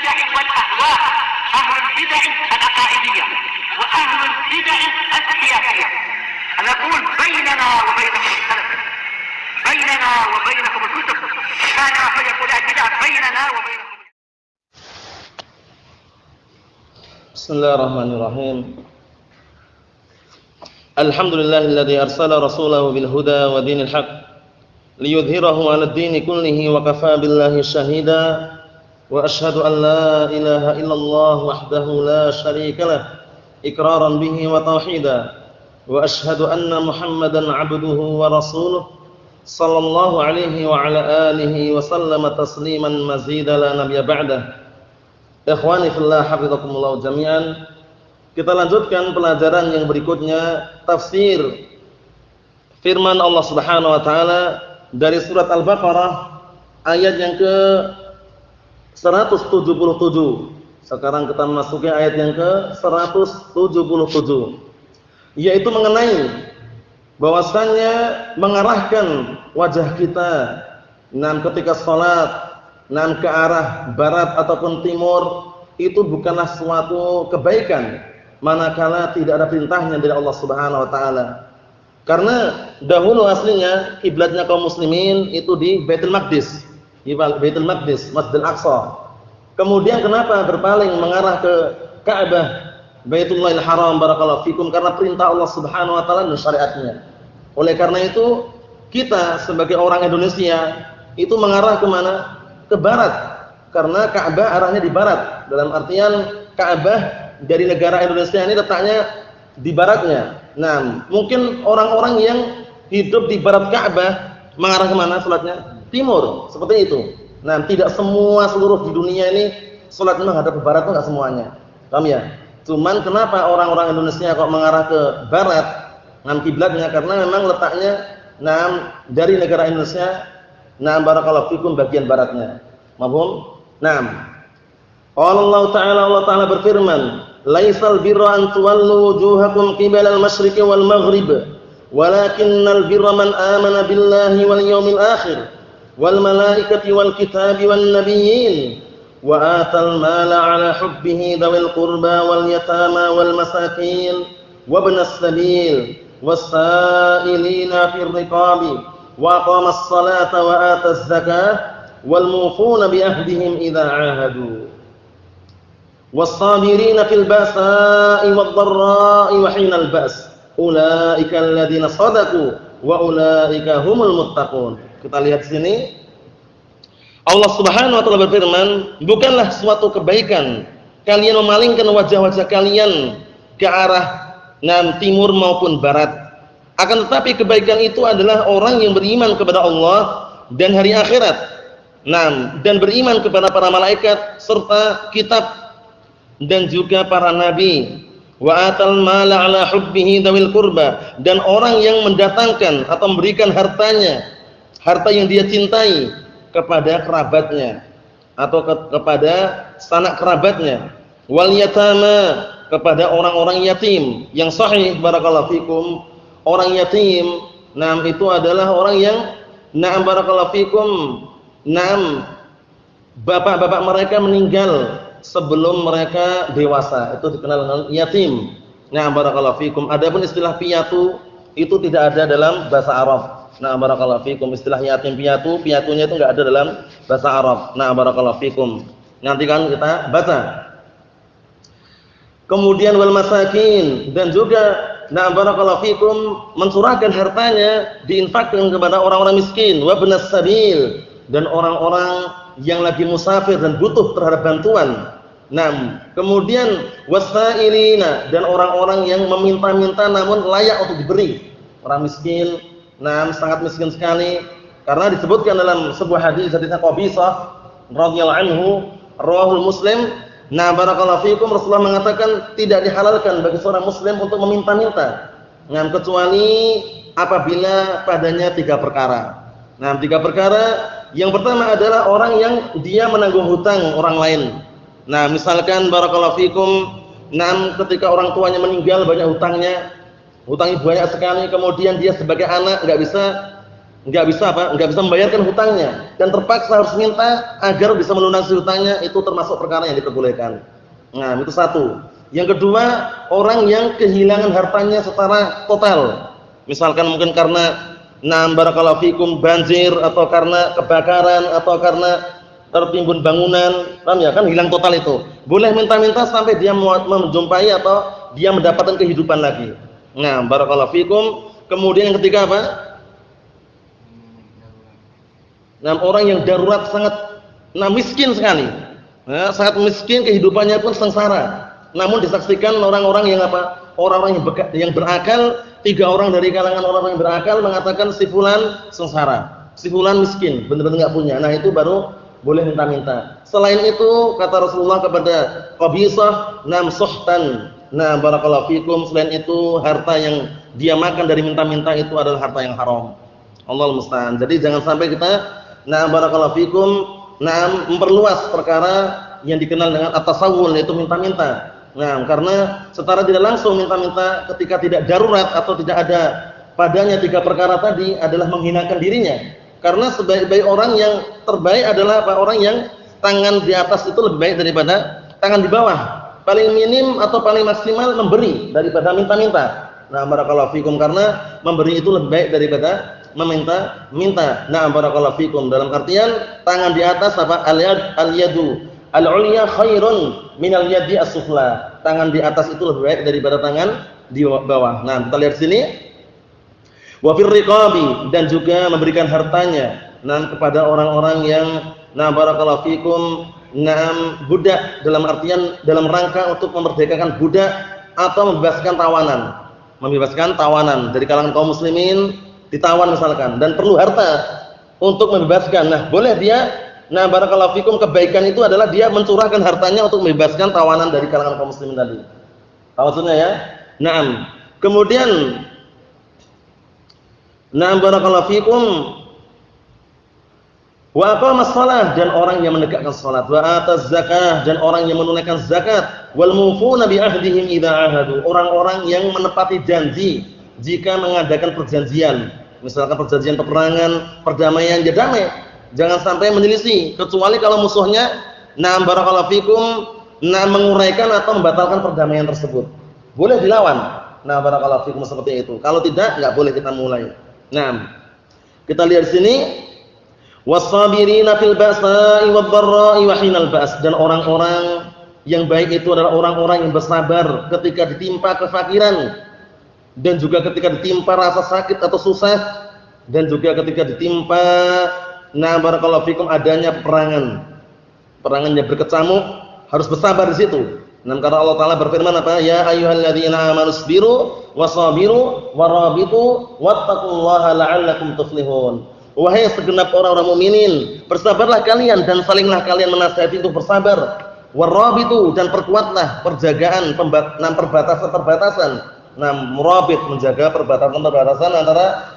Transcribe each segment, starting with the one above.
البدع والأهواء، أهل البدع العقائدية وأهل البدع السياسية. نقول بيننا وبينكم السلف، بيننا وبينكم الكتب، كان فيقول البدع بيننا وبينكم. بسم الله الرحمن الرحيم. الحمد لله الذي أرسل رسوله بالهدى ودين الحق ليظهره على الدين كله وكفى بالله شهيدا وأشهد أن لا إله إلا الله وحده لا شريك له إقرارا به وتوحيدا وأشهد أن محمدا عبده ورسوله صلى الله عليه وعلى آله وسلم تسليما مزيدا لا نبي بعده. Ikhwani fillah hafizakumullah jami'an. Kita lanjutkan pelajaran yang berikutnya, tafsir firman Allah Subhanahu wa taala dari surat Al-Baqarah ayat yang ke 177. Sekarang kita memasuki ayat yang ke 177, yaitu mengenai bahwasannya mengarahkan wajah kita ketika salat ke arah barat ataupun timur itu bukanlah suatu kebaikan manakala tidak ada perintahnya dari Allah Subhanahu wa taala. Karena dahulu aslinya kiblatnya kaum muslimin itu di Baitul Maqdis, Baitul Maqdis, Masjidil Aqsa. Kemudian kenapa berpaling mengarah ke Ka'bah, Baitullahil Haram barakallahu fikum, karena perintah Allah Subhanahu wa taala dan syariatnya. Oleh karena itu kita sebagai orang Indonesia itu mengarah ke mana? Ke barat, karena Ka'bah arahnya di barat. Dalam artian Ka'bah dari negara Indonesia ini letaknya di baratnya. Nah, mungkin orang-orang yang hidup di barat Ka'bah mengarah ke mana salatnya? Timur, seperti itu. Nah, tidak semua seluruh di dunia ini salatnya menghadap ke barat, itu enggak semuanya. Paham ya? Cuman kenapa orang-orang Indonesia kok mengarah ke barat kiblatnya? Karena memang letaknya dari negara Indonesia barakallahu fikum bagian baratnya. Mafhum? Allah Ta'ala berfirman, "Laisal birra an tuwallu wujuhakum qibalal masyriqi wal maghrib, walakinnal birra man amana billahi wal yawmil akhir, wal malaikati wal kitabi wan nabiyyin, wa atal mala 'ala hubbihi dzawil qurba wal yatama wal masakin, wa ibnas sabil, was sa'ilina fir riqabi." Wa aqama as-salata wa ata az-zakah wal mufuna bi ahdihim idza 'ahadu was-sabirina fil ba'sa'i wad-dharra'i wa hinal ba's ulaika alladziina shadaqu wa ulaika humul muttaqun. Kita lihat di sini Allah Subhanahu wa taala berfirman, bukanlah suatu kebaikan kalian memalingkan wajah-wajah kalian ke arah timur maupun barat. Akan tetapi kebaikan itu adalah orang yang beriman kepada Allah dan hari akhirat. Dan beriman kepada para malaikat serta kitab dan juga para nabi. Wa atal mala 'ala hubbihi dzawil qurba, dan orang yang mendatangkan atau memberikan hartanya, harta yang dia cintai kepada kerabatnya atau kepada sanak kerabatnya. Wal yatama, kepada orang-orang yatim. Yang sahih barakallahu fikum, orang yatim, itu adalah orang yang barakallahu fikum, bapak-bapak mereka meninggal sebelum mereka dewasa, itu dikenal dengan yatim. Barakallahu fikum. Adapun istilah piatu itu tidak ada dalam bahasa Arab. Barakallahu fikum, istilah yatim piatu, piatunya itu enggak ada dalam bahasa Arab. Barakallahu fikum. Nanti kan kita baca. Kemudian wal masakin, dan juga barakallahu fikum mencurahkan hartanya diinfakkan kepada orang-orang miskin, wa ibnas sabil, dan orang-orang yang lagi musafir dan butuh terhadap bantuan. Kemudian wasailina, dan orang-orang yang meminta-minta namun layak untuk diberi. Orang miskin, sangat miskin sekali, karena disebutkan dalam sebuah hadis dari Qabisah radhiyallahu anhu, rawahul Muslim. Barakallahu fikum, Rasulullah mengatakan tidak dihalalkan bagi seorang muslim untuk meminta-minta, kecuali apabila padanya 3 perkara. 3 perkara. Yang pertama adalah orang yang dia menanggung hutang orang lain. Misalkan barakallahu fikum, ketika orang tuanya meninggal banyak hutangnya banyak sekali, kemudian dia sebagai anak enggak bisa Enggak bisa apa? Enggak bisa membayarkan hutangnya dan terpaksa harus minta agar bisa melunasi hutangnya, itu termasuk perkara yang diperbolehkan. Nah, itu satu. Yang kedua, orang yang kehilangan hartanya secara total. Misalkan mungkin karena barakallahu fikum banjir, atau karena kebakaran, atau karena tertimbun bangunan, paham ya? Kan hilang total itu. Boleh minta-minta sampai dia menjumpai atau dia mendapatkan kehidupan lagi. Nah, barakallahu fikum. Kemudian yang ketiga apa? Orang yang darurat sangat miskin sekali. Nah, sangat miskin, kehidupannya pun sengsara. Namun disaksikan orang-orang yang apa? Orang-orang yang berakal, 3 orang dari kalangan orang-orang yang berakal mengatakan si fulan sengsara, si fulan miskin, benar-benar enggak punya. Nah, itu baru boleh minta-minta. Selain itu kata Rasulullah kepada Qabisah, suhtan. Nah, barakallahu fikum, selain itu harta yang dia makan dari minta-minta itu adalah harta yang haram. Allahul musta'an. Jadi jangan sampai kita barakallahu fikum memperluas perkara yang dikenal dengan at-tasawwul, yaitu minta-minta. Nah, karena secara tidak langsung minta-minta ketika tidak darurat atau tidak ada padanya 3 perkara tadi adalah menghinakan dirinya. Karena sebaik-baik orang yang terbaik adalah orang yang tangan di atas itu lebih baik daripada tangan di bawah. Paling minim atau paling maksimal memberi daripada minta-minta. Nah, barakallahu fikum, karena memberi itu lebih baik daripada meminta. Nah, barakallahu fikum, dalam artian tangan di atas apa? Al-yadu al-ulya khairun minal yadi as-sufla. Tangan di atas itu lebih baik daripada tangan di bawah. Nah, kita lihat sini. Wa fir riqabi, dan juga memberikan hartanya kepada orang-orang yang barakallahu fikum budak, dalam artian dalam rangka untuk memerdekakan budak atau membebaskan tawanan dari kalangan kaum muslimin, ditawan misalkan dan perlu harta untuk membebaskan. Nah, boleh dia barakallahu fikum, kebaikan itu adalah dia mencurahkan hartanya untuk membebaskan tawanan dari kalangan kaum muslimin tadi. Tahu maksudnya ya? Kemudian barakallahu fikum, wa aqamas shalah, dan orang yang menegakkan salat, wa ataz zakah, dan orang yang menunaikan zakat, wal mufuna bi ahdihim idza ahadu, orang-orang yang menepati janji jika mengadakan perjanjian. Misalkan perjanjian peperangan, perdamaian, ya damai. Jangan sampai menyelisih, kecuali kalau musuhnya barakallahu fikum menguraikan atau membatalkan perdamaian tersebut. Boleh dilawan. Barakallahu fikum, seperti itu. Kalau tidak, enggak boleh kita mulai. Kita lihat sini, was-sabirina fil ba'sa'i wad-dharra'i wa hinal ba's, dan orang-orang yang baik itu adalah orang-orang yang bersabar ketika ditimpa kefakiran, dan juga ketika ditimpa rasa sakit atau susah, dan juga ketika ditimpa barakallahu fikum adanya peperangannya berkecamuk, harus bersabar di situ. Karena Allah Ta'ala berfirman apa? Ya ayyuhalladzina amanu sabiru wasabiru warabitu wattaqullaha la'allakum tuflihun. Wahai segenap orang-orang mukminin, bersabarlah kalian dan salinglah kalian menasihati untuk bersabar. Warabitu, dan perkuatlah perjagaan perbatasan. Murabit, menjaga perbatasan antara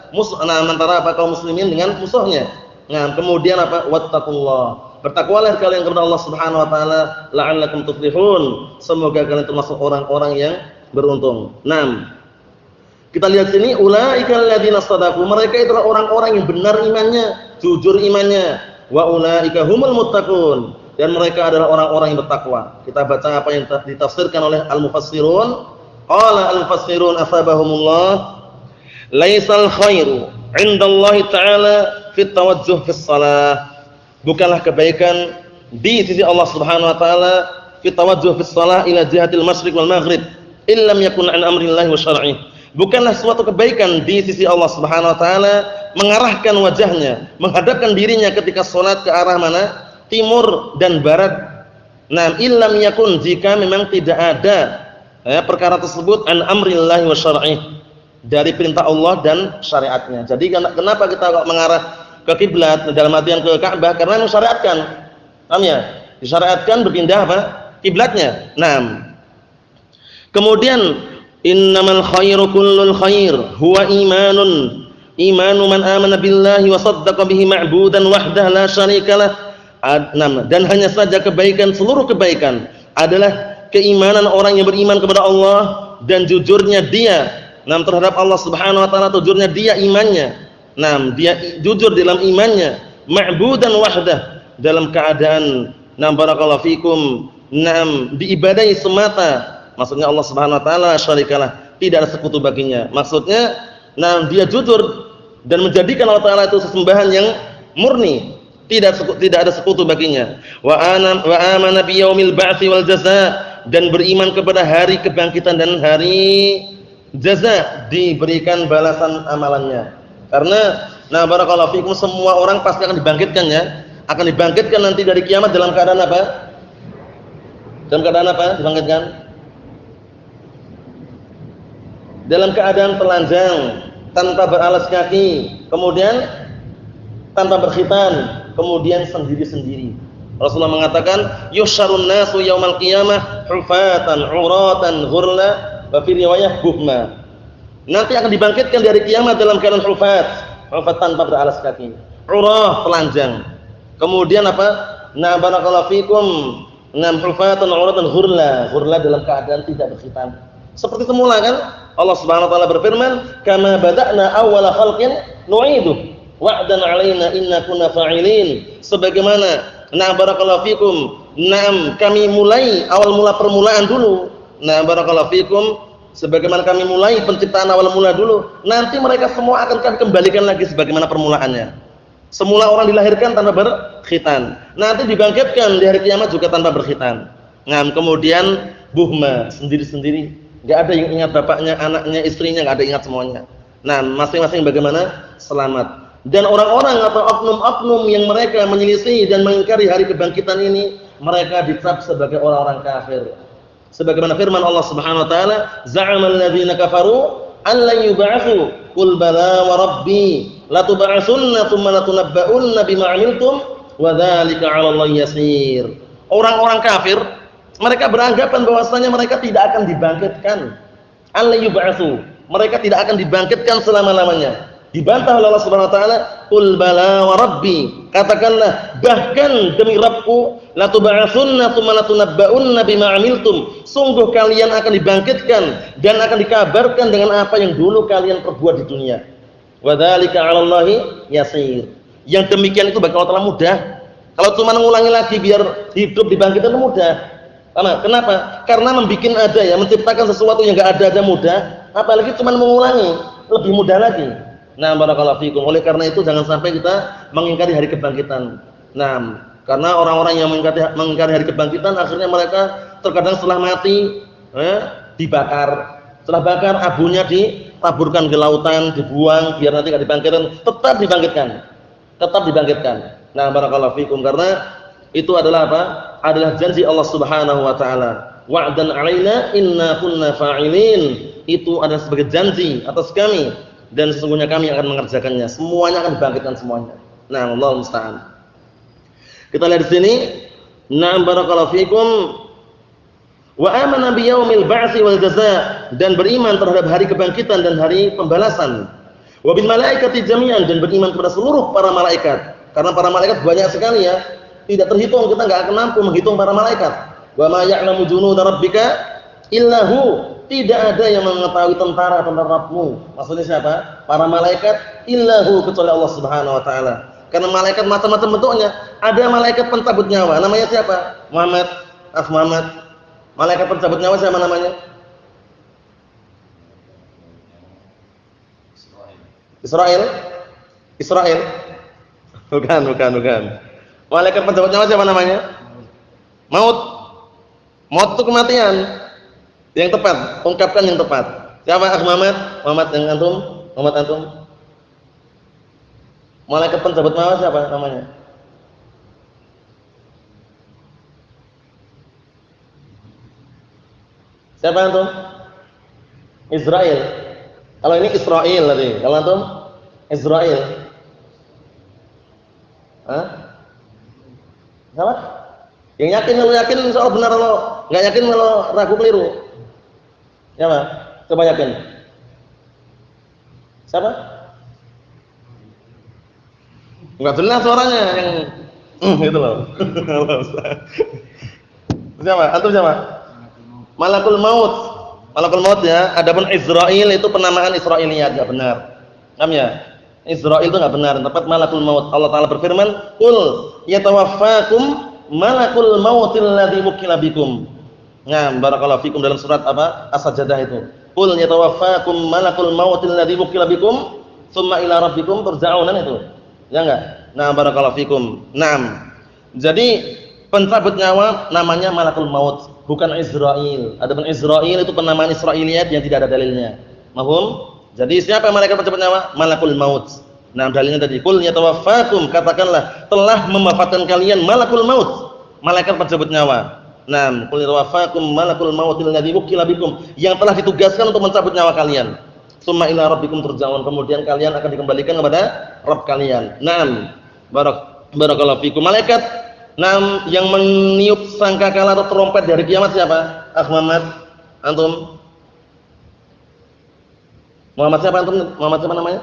kaum muslimin dengan musuhnya. Kemudian apa? Wattaqullah, bertakwalah kalian kepada Allah Subhanahu wa taala, la'allakum tuflihun, semoga kalian termasuk orang-orang yang beruntung. Kita lihat sini, ulaikal ladzina shadaqu, mereka itulah orang-orang yang benar imannya, jujur imannya, wa ulaika humul muttaqun, dan mereka adalah orang-orang yang bertakwa. Kita baca apa yang ditafsirkan oleh al-mufassirun. Qala al-mufassirun asabahumullah, laisal khairu 'indallahi ta'ala fit tawajjuh fis shalah. Bukanlah kebaikan di sisi Allah Subhanahu wa taala fit tawajjuh fis shalah ila jihatil masyriq wal maghrib illam yakun an amrillahi wa syar'ihi. Bukanlah suatu kebaikan di sisi Allah Subhanahu wa taala mengarahkan wajahnya, menghadapkan dirinya ketika salat ke arah mana? Timur dan barat. Illam yakun, jika memang tidak ada perkara tersebut an amrillahi wa syar'ihi, dari perintah Allah dan syariatnya. Jadi kenapa kita kok mengarah ke kiblat dalam artian ke Ka'bah? Karena mensyariatkan. Paham ya? Disyariatkan berpindah apa? Kiblatnya. Kemudian innamal khairu kullul khair huwa imanu man amana billahi wa saddaqa bihi ma'budan wahdah la syarikalah. Dan hanya saja kebaikan, seluruh kebaikan adalah keimanan orang yang beriman kepada Allah dan jujurnya dia terhadap Allah Subhanahu wa taala, jujurnya dia imannya, Nah, dia jujur dalam imannya, ma'budan wahdah, dalam keadaan barakallahu fikum, diibadahi semata. Maksudnya Allah Subhanahu wa taala syarikalah, tidak ada sekutu baginya. Maksudnya, dia jujur dan menjadikan Allah taala itu sesembahan yang murni, tidak ada sekutu baginya. Wa amana bi yaumil ba'tsi wal jazaa, dan beriman kepada hari kebangkitan dan hari jaza, diberikan balasan amalannya. Karena barakallahu fikum, semua orang pasti akan dibangkitkan ya. Akan dibangkitkan nanti dari kiamat dalam keadaan apa? Dalam keadaan apa dibangkitkan? Dalam keadaan telanjang, tanpa beralas kaki, kemudian tanpa berkhitan, kemudian sendiri-sendiri. Rasulullah mengatakan, yusyarun nasu yaumal qiyamah hufatan, uratan, ghurla, wa fi riwayah buhma. Nanti akan dibangkitkan dari kiamat dalam keadaan hufat tanpa beralas kaki, urah, telanjang. Kemudian apa? Barakallahu fikum, hufatan, uratan, ghurla dalam keadaan tidak berkhitan. Seperti semula kan? Allah Subhanahu wa taala berfirman, "Kama bada'na awwala khalqin nu'iduh, wa'dan 'alaina inna kunna fa'ilin." Sebagaimana barakallahu fikum, kami mulai awal mula permulaan dulu. Barakallahu fikum, sebagaimana kami mulai penciptaan awal mula dulu, nanti mereka semua akan kami kembalikan lagi sebagaimana permulaannya. Semula orang dilahirkan tanpa berkhitan, nanti dibangkitkan di hari kiamat juga tanpa berkhitan. Kemudian buhma, sendiri-sendiri, enggak ada yang ingat bapaknya, anaknya, istrinya, enggak ada yang ingat semuanya. Masing-masing bagaimana? Selamat. Dan orang-orang atau oknum-oknum yang mereka menyelisih dan mengingkari hari kebangkitan ini, mereka dicap sebagai orang-orang kafir. Sebagaimana firman Allah Subhanahu wa taala, za'amal ladzina kafaru an la yub'atsu, qul bala wa rabbi la tub'atsunna tsumma la tunabba'unna bima 'amiltum wa dzalika 'ala Allah yasir. Orang-orang kafir, mereka beranggapan bahwasanya mereka tidak akan dibangkitkan. An la yub'atsu, mereka tidak akan dibangkitkan selama-lamanya. Dibantah oleh Allah Subhanahu wa taala, qul bala wa rabbi, katakanlah bahkan demi Rabbku, la tub'atsunna tsumma la tunabba'unna bima 'amiltum, sungguh kalian akan dibangkitkan dan akan dikabarkan dengan apa yang dulu kalian perbuat di dunia. Wa dzalika 'ala Allahi yasir. Yang demikian itu bagi Allah Taala mudah. Kalau cuma mengulangi lagi biar hidup dibangkitkan itu mudah. Kenapa? Karena membikin ada ya, menciptakan sesuatu yang enggak ada aja mudah, apalagi cuma mengulangi, lebih mudah lagi. Barakallahu fikum. Oleh karena itu jangan sampai kita mengingkari hari kebangkitan. Karena orang-orang yang mengingkari hari kebangkitan, akhirnya mereka terkadang setelah mati dibakar. Setelah bakar, abunya ditaburkan ke lautan, dibuang biar nanti enggak dibangkitkan. Tetap dibangkitkan. Tetap dibangkitkan. Barakallahu fikum, karena itu adalah apa? Adalah janji Allah Subhanahu wa taala. Wa'dan 'alaina inna kunna fa'ilin. Itu adalah sebagai janji atas kami, dan sesungguhnya kami akan mengerjakannya. Semuanya akan dibangkitkan semuanya. Allahu musta'an. Kita lihat di sini, barakallahu fikum, wa amana bi yaumil ba'tsi wal jazaa, dan beriman terhadap hari kebangkitan dan hari pembalasan. Wa bil malaikati jami'an, dan beriman kepada seluruh para malaikat. Karena para malaikat banyak sekali ya, tidak terhitung, kita enggak akan mampu menghitung para malaikat. Wa ma ya'lamu junuda rabbika illa hu, tidak ada yang mengetahui tentara Rabbmu. Maksudnya siapa? Para malaikat, illahu, kecuali Allah Subhanahu wa taala. Karena malaikat macam-macam bentuknya. Ada malaikat pencabut nyawa, namanya siapa? Muhammad. Malaikat pencabut nyawa siapa namanya? Israel. Bukan. Malaikat pencabut nyawa siapa namanya? Maut itu kematian. Yang tepat, ungkapkan yang tepat. Siapa? Muhammad yang antum? Muhammad antum? Malaikat pencabut nyawa siapa namanya? Siapa antum? Israel. Kalau ini Israel tadi. Kalau antum? Israel. Siapa? Yang yakin, kalau yakin insyaallah benar, kalau enggak yakin kalau ragu keliru. Siapa? Coba yakin. Siapa? Enggak jelas suaranya yang gitu loh. Siapa? Antum siapa? Malakul Maut. Malakul Maut ya. Adapun Israil itu penamaan Israiliyat, enggak benar. Paham ya? Israil itu enggak benar. Tepat malakul maut. Allah Taala berfirman, "Qul yatawaffakum malakul mautil ladzi wukila bikum." Nah, barakallahu fikum dalam surat apa? As-Sajdah itu. "Qul yatawaffakum malakul mautil ladzi wukila bikum, tsumma ila rabbikum turja'un." Itu. Ya enggak? Nah, barakallahu fikum. Naam. Jadi pencabut nyawa namanya malakul maut, bukan Israil. Adapun Israil itu penamaan Israiliyat yang tidak ada dalilnya. Mahum? Jadi siapa malaikat pencabut nyawa? Malakul maut. Nah, dalilnya tadi, qul yatawaffakum, katakanlah telah mewafatkan kalian malakul maut, malaikat pencabut nyawa. Nah, qul yatawaffakum malakul mautil ladzi wukila bikum, yang telah ditugaskan untuk mencabut nyawa kalian. Tsumma ila rabbikum turja'un, kemudian kalian akan dikembalikan kepada Rabb kalian. Naam. Barakallahu fikum. Malaikat yang meniup sangkakala atau trompet dari kiamat siapa? Muhammad. Antum? Muhammad siapa antum? Muhammad siapa namanya?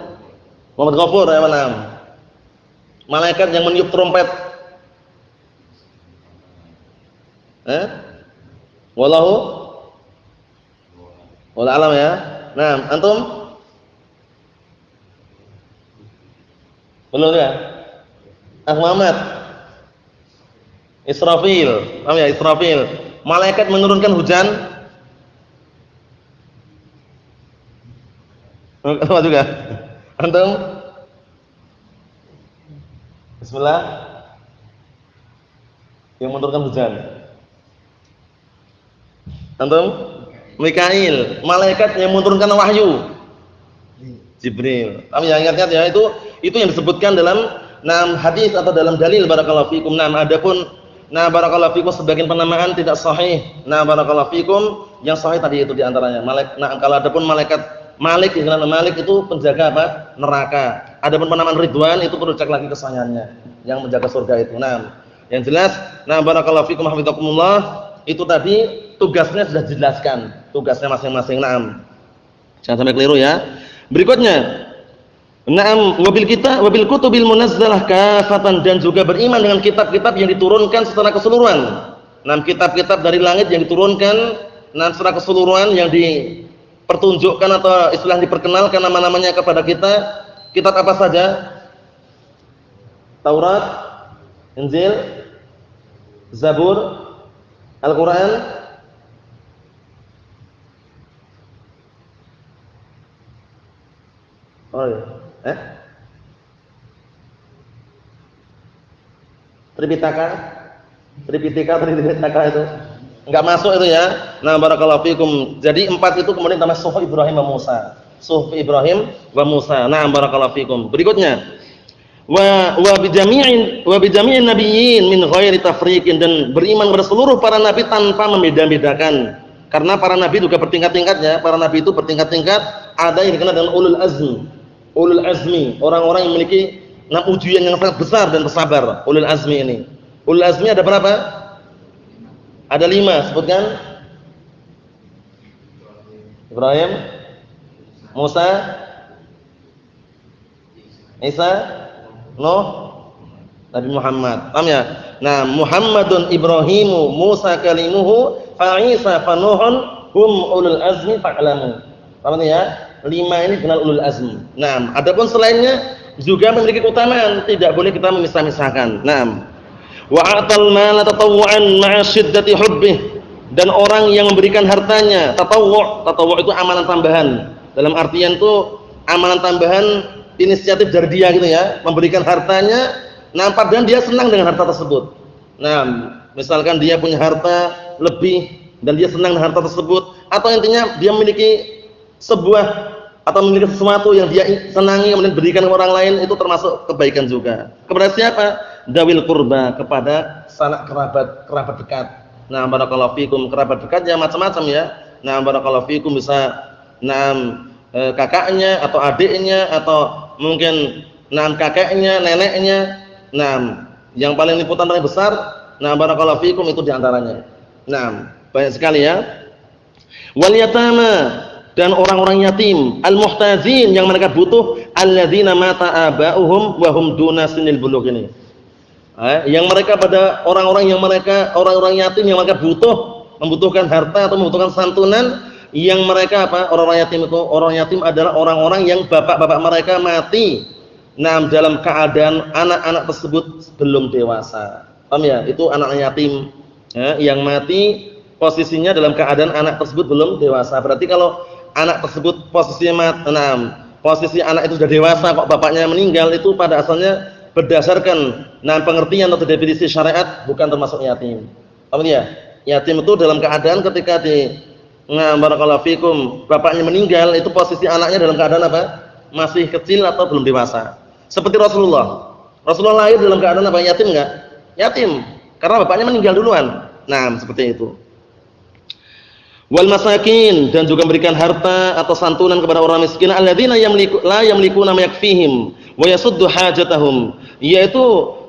Muhammad Ghafur ya, malam. Malaikat yang meniup trompet. Wallahu alam ya. Nah, antum? Belum ya? Muhammad. Israfil. Paham ya, Israfil. Malaikat menurunkan hujan. Apa juga? Antum? Bismillah. Yang menurunkan hujan. Antum? Mikail, malaikat yang menurunkan wahyu. Jibril. Kami ingat-ingat ya, itu yang disebutkan dalam hadis atau dalam dalil barakallahu fikum. Adapun barakallahu fikum sebagian penamaan tidak sahih. Barakallahu fikum yang sahih tadi itu di antaranya. Kalau adapun malaikat Malik, Malik itu penjaga apa? Neraka. Adapun penamaan Ridwan itu perlu cek lagi kesahihannya, yang menjaga surga itu. Yang jelas, barakallahu fikum hafizakumullah, itu tadi tugasnya sudah dijelaskan, tugasnya masing-masing. Jangan sampai keliru ya. Berikutnya, wabil kutubil munazzalah kafatan, dan juga beriman dengan kitab-kitab yang diturunkan secara keseluruhan. Kitab-kitab dari langit yang diturunkan secara keseluruhan, yang dipertunjukkan atau istilah diperkenalkan nama-namanya kepada kita. Kitab apa saja? Taurat, Injil, Zabur, Al-Quran. Oh ya. Tripitaka itu enggak masuk itu ya. Barakallahu fikum. Jadi 4 itu kemudian tambah Suhuf Ibrahim wa Musa. Suhuf Ibrahim wa Musa. Barakallahu fikum. Berikutnya, wa bijami'in nabiyyin min ghairi tafriqin, dan beriman kepada seluruh para nabi tanpa membeda-bedakan. Karena para nabi juga bertingkat-tingkatnya. Para nabi itu bertingkat-tingkat. Ada yang dikenal dengan ulul azmi, orang-orang yang memiliki ujian yang sangat besar dan bersabar. Ulul azmi ini. Ulul azmi ada berapa? Ada 5, sebutkan. Ibrahim, Musa, Isa, Nuh, Nabi Muhammad. Paham ya? Muhammadun Ibrahimu, Musa kalimuhu, fa Isa fa Nuhun hum ulul azmi fa'lamu. Paham ya? 5 ini dikenal ulul azmi. Adapun selainnya juga memiliki keutamaan, tidak boleh kita memisah-misahkan. Wa atal mala tatawwu'an ma'a syiddati hubbih, dan orang yang memberikan hartanya tatawwu' itu amalan tambahan. Dalam artian itu amalan tambahan, inisiatif dari dia gitu ya, memberikan hartanya, padahal dia senang dengan harta tersebut. Misalkan dia punya harta lebih dan dia senang dengan harta tersebut, atau intinya dia memiliki memiliki sesuatu yang dia senangi kemudian berikan ke orang lain, itu termasuk kebaikan juga. Kepada siapa? Dawil qurba, kepada sanak kerabat dekat. Barakallahu fikum, kerabat dekat ya macam-macam ya. Barakallahu fikum, bisa kakaknya atau adiknya atau mungkin kakeknya, neneknya. Yang paling liputan paling besar, barakallahu fikum, itu diantaranya. Banyak sekali ya. Wal yatama, dan orang-orang yatim, al-muhtajin, yang mereka butuh, alladzina mata aba'uhum wa hum duna sinil bulugh ini. Yang mereka pada orang-orang yatim yang mereka membutuhkan harta atau membutuhkan santunan, yang mereka Orang-orang yatim itu, orang yatim adalah orang-orang yang bapak-bapak mereka mati dalam keadaan anak-anak tersebut belum dewasa. Paham ya? Itu anak yatim yang mati posisinya dalam keadaan anak tersebut belum dewasa. Berarti kalau anak tersebut posisinya posisi anak itu sudah dewasa kok bapaknya meninggal, itu pada asalnya berdasarkan pengertian atau definisi syariat bukan termasuk yatim. Paham ya? Yatim itu dalam keadaan ketika barakallahu fikum bapaknya meninggal, itu posisi anaknya dalam keadaan apa? Masih kecil atau belum dewasa. Seperti Rasulullah lahir dalam keadaan apa? Yatim enggak? Yatim, karena bapaknya meninggal duluan. Seperti itu. Wal masakin, dan juga memberikan harta atau santunan kepada orang miskin alladzina la yamlikuna ma yakfihim wa yasuddu hajatahum, yaitu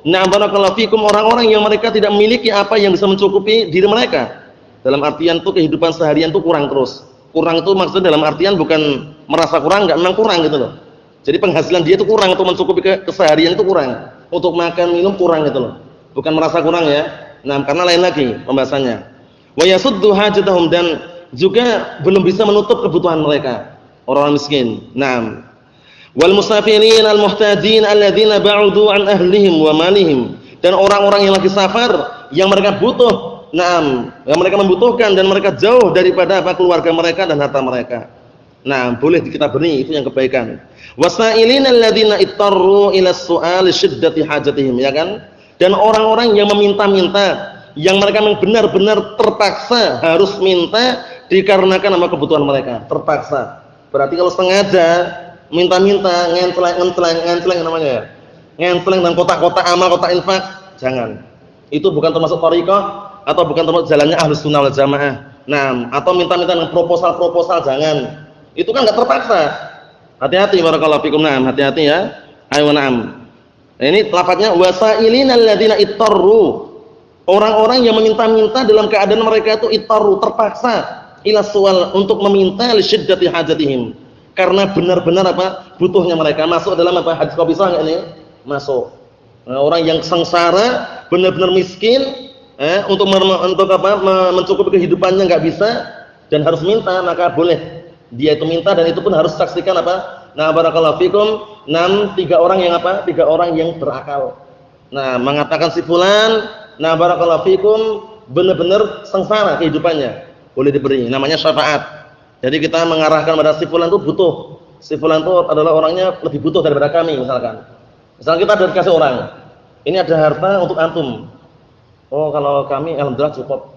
barakallahu fikum orang-orang yang mereka tidak memiliki apa yang bisa mencukupi diri mereka. Dalam artian tuh kehidupan seharian tuh kurang terus. Kurang itu maksudnya dalam artian bukan merasa kurang, enggak, memang kurang gitu loh. Jadi penghasilan dia itu kurang untuk mencukupi keseharian itu kurang. Untuk makan minum kurang gitu loh. Bukan merasa kurang ya. Karena lain lagi pembahasannya. Wa yasuddu hajatahum, dan juga belum bisa menutup kebutuhan mereka, orang miskin. Wal musafirin al muhtajin alladzina ba'udu an ahlihim wa malihim, dan orang-orang yang lagi safar yang mereka butuh, yang mereka membutuhkan dan mereka jauh daripada keluarga mereka dan harta mereka. Boleh kita beri, itu yang kebaikan. Wasailin alladzina ittarru ila su'ali syiddati hajatihim, ya kan? Dan orang-orang yang meminta-minta, yang mereka benar-benar terpaksa harus minta dikarenakan kebutuhan mereka, terpaksa. Berarti kalau sengaja minta-minta, ngenceleng namanya ya. Ngenceleng dan kotak-kotak amal, kotak infak, jangan. Itu bukan termasuk thariqah atau bukan termasuk jalannya Ahlus Sunnah wal Jamaah. Atau minta-minta dengan proposal, jangan. Itu kan enggak terpaksa. Hati-hati barakallahu fikum. Hati-hati ya. Ayo ini lafadznya wasailin alladzina ittarru. Orang-orang yang meminta-minta dalam keadaan mereka itu ittarru, terpaksa ila su'al, untuk meminta li syiddati hajatihim, karena benar-benar butuhnya mereka. Masuk dalam hadis qabisah enggak ini? Masuk. Orang yang sengsara, benar-benar miskin, untuk mencukupi kehidupannya enggak bisa dan harus minta, maka boleh dia itu minta, dan itu pun harus saksikan barakallahu fikum, 3 orang yang tiga orang yang berakal. Mengatakan si fulan, barakallahu fikum, benar-benar sengsara kehidupannya, boleh diberi, namanya syafaat. Jadi kita mengarahkan pada si fulan itu butuh. Si fulan itu adalah orangnya lebih butuh daripada kami, misalkan. Misalkan kita dikasih orang, ini ada harta untuk antum. Oh, kalau kami alhamdulillah cukup.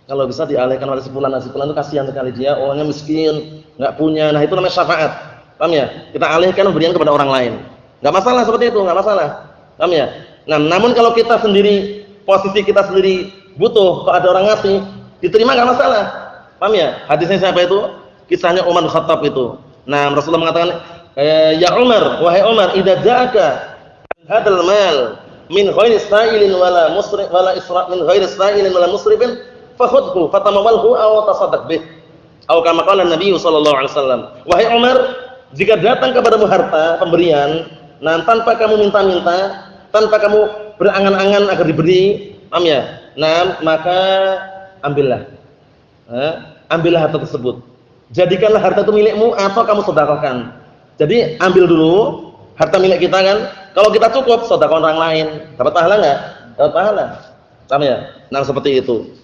Kalau bisa dialihkan pada si fulan itu kasihan sekali, dia orangnya miskin, enggak punya. Itu namanya syafaat. Paham ya? Kita alihkan pemberian kepada orang lain. Enggak masalah seperti itu, enggak masalah. Paham ya? Namun kalau kita sendiri, posisi kita sendiri butuh, kalau ada orang ngasih, diterima enggak masalah. Paham ya? Hadisnya siapa itu? Kisahnya Umar bin Khattab itu. Rasulullah mengatakan, ya Umar, wahai Umar, idza ja'aka hadzal mal min ghairi sa'ilin wala musrif wala isra min ghairi sa'ilin wala musrifin fakhudhu fatamawalhu aw tasaddaq bih. Atau kama qala Nabi sallallahu alaihi wasallam. Wahai Umar, jika datang kepadamu harta pemberian, tanpa kamu minta-minta, tanpa kamu berangan-angan agar diberi, paham ya? Maka ambillah. Ambillah harta tersebut. Jadikanlah harta itu milikmu atau kamu sedekahkan. Jadi ambil dulu harta milik kita kan. Kalau kita cukup, sedekah orang lain. Dapat pahala enggak? Dapat pahala. Paham ya? Seperti itu.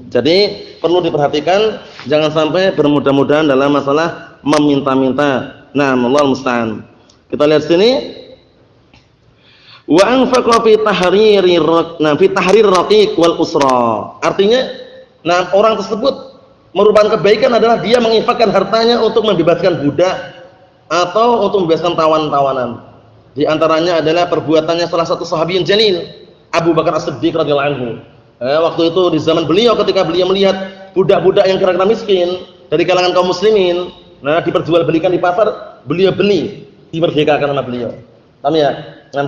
Jadi perlu diperhatikan, jangan sampai bermudah-mudahan dalam masalah meminta-minta. Allahul musta'an. Kita lihat sini. Wa anfaqa fi tahrir raqiq wal usra. Artinya, orang tersebut merupakan kebaikan adalah dia menginfakkan hartanya untuk membebaskan budak atau untuk membebaskan tawanan-tawanan. Di antaranya adalah perbuatannya salah satu sahabiyin jalil, Abu Bakar As-Siddiq radhiyallahu anhu. Waktu itu di zaman beliau, ketika beliau melihat budak-budak yang kira-kira miskin dari kalangan kaum muslimin, diperjualbelikan di pasar, beliau beli, dimerdekakan sama beliau. Paham ya?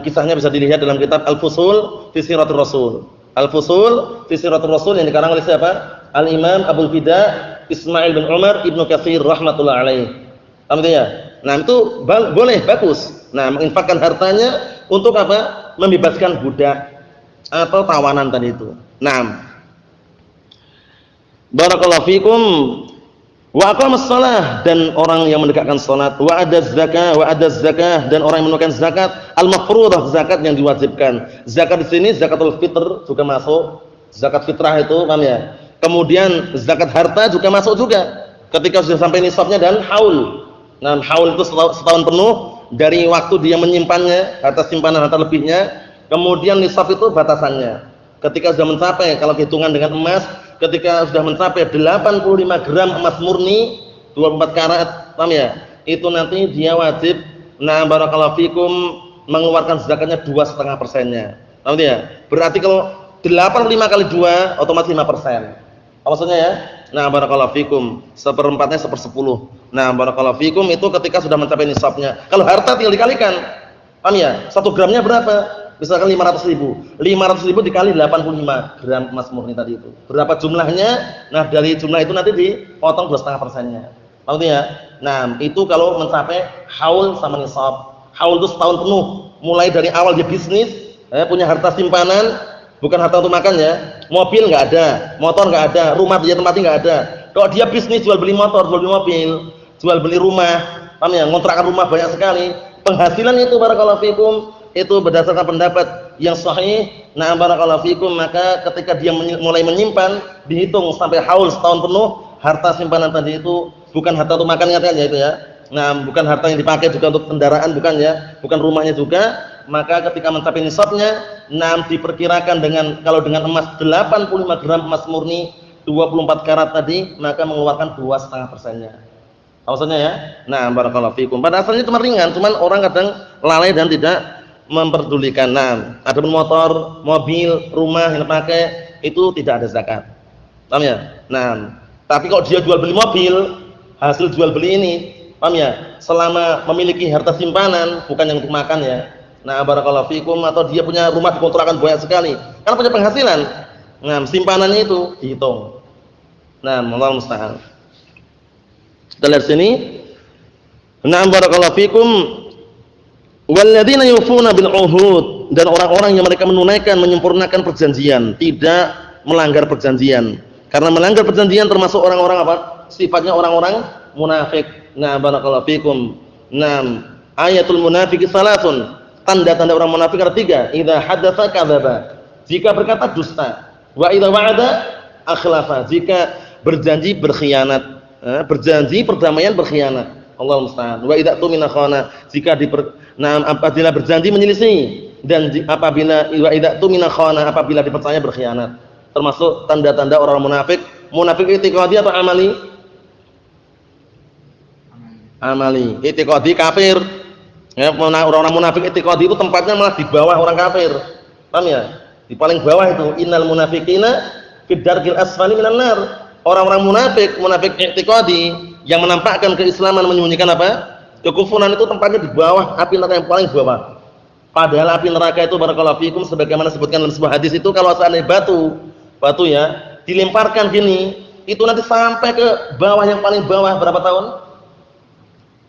Kisahnya bisa dilihat dalam kitab Al-Fusul fi Siratul Rasul. Al-Fusul fi Siratul Rasul yang dikarang oleh siapa? Al-Imam Abul Fida Ismail bin Umar Ibnu Katsir rahmatullah alaih. Paham ya? Itu boleh, bagus. Menginfakkan hartanya untuk apa? Membebaskan budak atau tawanan tadi itu. Barakallahu fikum. Wa aqamas shalah, dan orang yang menegakkan salat, wa adaz zakah, dan orang yang menunaikan zakat, al-mafruḍah, zakat yang diwajibkan. Zakat di sini zakatul fitr juga masuk, zakat fitrah itu, paham ya? Kemudian zakat harta juga masuk juga ketika sudah sampai nisabnya dan haul. Nah, haul itu setahun penuh dari waktu dia menyimpannya, harta simpanan, harta lebihnya. Kemudian nisab itu batasannya. Ketika sudah mencapai, kalau hitungan dengan emas, ketika sudah mencapai 85 gram emas murni 24 karat, paham ya? Itu nanti dia wajib, nah barakallahu fikum, mengeluarkan zakatnya 2,5%-nya. Paham ya? Berarti kalau 85 kali 2 otomatis 5%. Apa maksudnya ya? Nah barakallahu fikum, 1/4-nya 1/10. Nah barakallahu fikum itu ketika sudah mencapai nisabnya. Kalau harta tinggal dikalikan. Paham ya? 1 gramnya berapa? Misalkan 500.000. 500.000 dikali 85 gram emas murni tadi itu. Berapa jumlahnya? Nah, dari jumlah itu nanti dipotong 2,5%-nya. Paham ya? Nah, itu kalau mencapai haul sama nisab. Haul itu setahun penuh. Mulai dari awal dia bisnis, punya harta simpanan, bukan harta untuk makan ya. Mobil enggak ada, motor enggak ada, rumah dia tempatin enggak ada. Kalau dia bisnis jual beli motor, jual beli mobil, jual beli rumah, paham ya? Ngontrakkan rumah banyak sekali. Penghasilan itu barakallahu fikum itu berdasarkan pendapat yang sahih. Nah barakallahu fikum, maka ketika dia mulai menyimpan, dihitung sampai haul setahun penuh, harta simpanan tadi itu bukan harta untuk makan ya itu ya. Nah, bukan harta yang dipakai juga untuk kendaraan, bukan ya, bukan rumahnya juga. Maka ketika mencapai nisabnya, nah diperkirakan dengan, kalau dengan emas 85 gram emas murni 24 karat tadi, maka mengeluarkan 2,5%-nya. Maksudnya ya. Nah, barakallahu fikum. Pada asalnya cuma ringan, cuman orang kadang lalai dan tidak memperdulikan. Nah, adapun motor, mobil, rumah yang dipakai itu tidak ada zakat. Paham ya? Nah, tapi kalau dia jual beli mobil, hasil jual beli ini, paham ya? Selama memiliki harta simpanan, bukan yang untuk makan ya. Nah, barakallahu fikum, atau dia punya rumah dikontrakan banyak sekali, karena punya penghasilan. Nah, simpanannya itu dihitung. Nah, wallahu musta'an. Kita lihat sini. Nah, barakallahu fikum. Walladzina yufuna bil uhud, dan orang-orang yang mereka menunaikan, menyempurnakan perjanjian, tidak melanggar perjanjian. Karena melanggar perjanjian termasuk orang-orang apa? Sifatnya orang-orang munafik. Nah, barakallahu fikum. Nah, ayatul munafiqi salasun. Tanda-tanda orang munafik ada 3. Idza haddatsa kadzaba. Jika berkata dusta. Wa idza wa'ada akhlafa. Jika berjanji berkhianat. Berjanji perdamaian berkhianat. Allah musta'an. Wa idza tumina khana. Jika apabila berjanji menyelisih, dan apabila wa idza tumina khana, apabila dipercaya berkhianat. Termasuk tanda-tanda orang munafik. Munafik i'tiqadi atau amali? Amali. I'tiqadi kafir. Ya, orang munafik i'tiqadi itu tempatnya malah di bawah orang kafir. Paham ya? Di paling bawah itu, innal munafiqina fid darkil asfali minan nar. Orang-orang munafik i'tiqadi yang menampakkan keislaman menyembunyikan apa? Kekufuran, itu tempatnya di bawah api neraka yang paling bawah. Padahal api neraka itu barakallahu fikum sebagaimana disebutkan dalam sebuah hadis itu, kalau seandainya batu ya dilemparkan gini, itu nanti sampai ke bawah yang paling bawah berapa tahun?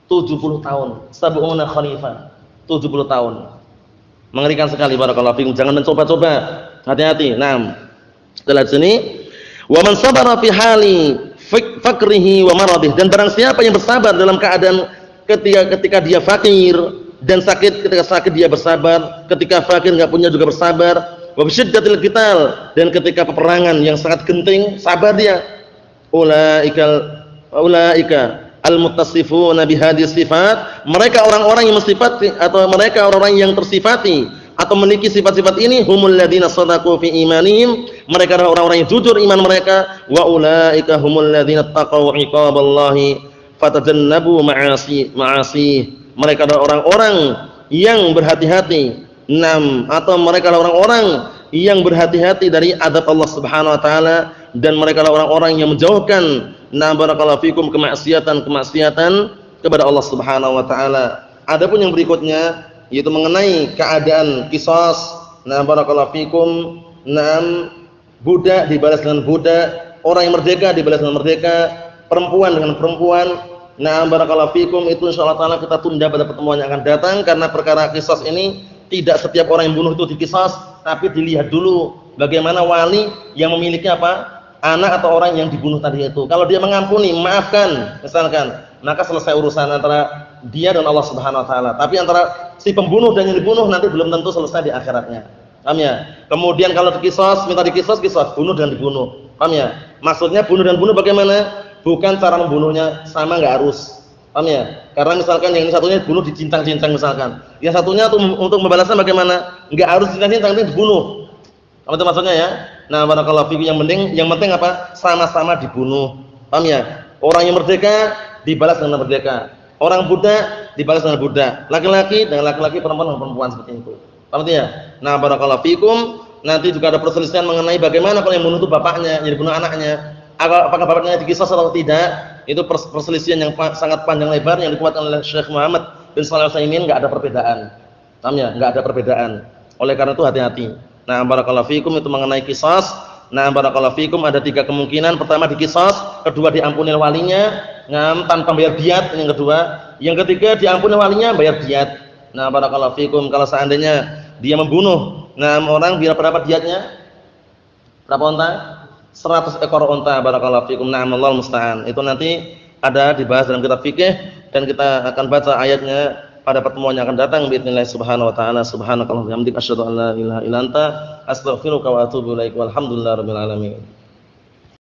70 tahun. Sab'una khalifah. 70 tahun. Mengerikan sekali barakallahu fikum. Jangan mencoba-coba. Hati-hati. Nah, kita lihat sini. Wa man sabara fi hali fakrihi wa maradih, dan barang siapa yang bersabar dalam keadaan ketika dia fakir dan sakit, ketika sakit dia bersabar, ketika fakir enggak punya juga bersabar, wa bisyiddatil qital, dan ketika peperangan yang sangat genting sabar dia. Ulaika al-muttasifuna bihadhihi sifat, mereka orang-orang yang mensifati, atau mereka orang-orang yang tersifati atau memiliki sifat-sifat ini, humul ladzina shadaqu fi imanihim, mereka adalah orang-orang yang jujur iman mereka, wa ulaika humul ladzina taqaw iqaballahi fatajannabu ma'asi, mereka adalah orang-orang yang berhati-hati, atau mereka adalah orang-orang yang berhati-hati dari azab Allah Subhanahu wa taala, dan mereka adalah orang-orang yang menjauhkan barakallahu fikum kemaksiatan kepada Allah Subhanahu wa taala. Adapun yang berikutnya yaitu mengenai keadaan qisas, barakallahu fikum, budak dibalas dengan budak, orang yang merdeka dibalas dengan merdeka, perempuan dengan perempuan. Barakallahu fikum, itu insyaallah taala kita tunda pada pertemuan yang akan datang, karena perkara qisas ini tidak setiap orang yang bunuh itu diqisas, tapi dilihat dulu bagaimana wali yang memiliki apa? anak atau orang yang dibunuh tadi itu. Kalau dia mengampuni, maafkan, misalkan, maka selesai urusan antara dia dan Allah Subhanahu wa taala. Tapi antara si pembunuh dan yang dibunuh nanti belum tentu selesai di akhiratnya. Paham ya? Kemudian kalau dikisos, minta dikisos, kisos, bunuh dan dibunuh. Paham ya? Maksudnya bunuh dan bunuh bagaimana? Bukan cara membunuhnya sama, enggak harus. Paham ya? Karena misalkan yang ini satunya bunuh dicincang-cincang misalkan. Yang satunya untuk membalasnya bagaimana? Enggak harus dicincang-cincang, tapi dibunuh. Apa itu maksudnya ya? Nah, barakallahu fikum, yang penting apa? Sama-sama dibunuh. Paham ya? Orang yang merdeka dibalas dengan merdeka. Orang budak dibalas dengan budak. Laki-laki dengan laki-laki, perempuan dengan perempuan, seperti itu. Paham ya? Nah, barakallahu fikum, nanti juga ada perselisihan mengenai bagaimana kalau yang bunuh itu bapaknya, yang dibunuh anaknya. Apakah bapaknya dikisos atau tidak? Itu perselisihan yang sangat panjang lebar yang dikuatkan oleh Syekh Muhammad bin Shalih Al-Utsaimin, enggak ada perbedaan. Paham ya? Enggak ada perbedaan. Oleh karena itu hati-hati. Nah, barakallahu fikum, itu mengenai qisas. Nah, barakallahu fikum, ada 3 kemungkinan. Pertama diqisas, kedua diampuni walinya, tanpa bayar diat, yang kedua. Yang ketiga diampuni walinya, bayar diat. Nah, barakallahu fikum, kalau seandainya dia membunuh orang, berapa diatnya? Berapa unta? 100 ekor unta, barakallahu fikum. Na'amallahu musta'an. Itu nanti ada dibahas dalam kitab fikih dan kita akan baca ayatnya pada pertemuan yang akan datang biidznillah subhanahu wa ta'ala. Subhanakallahumma wa bihamdika asyhadu an la ilaha illa anta astaghfiruka wa atubu ilaik. Walhamdulillahirabbil alamin.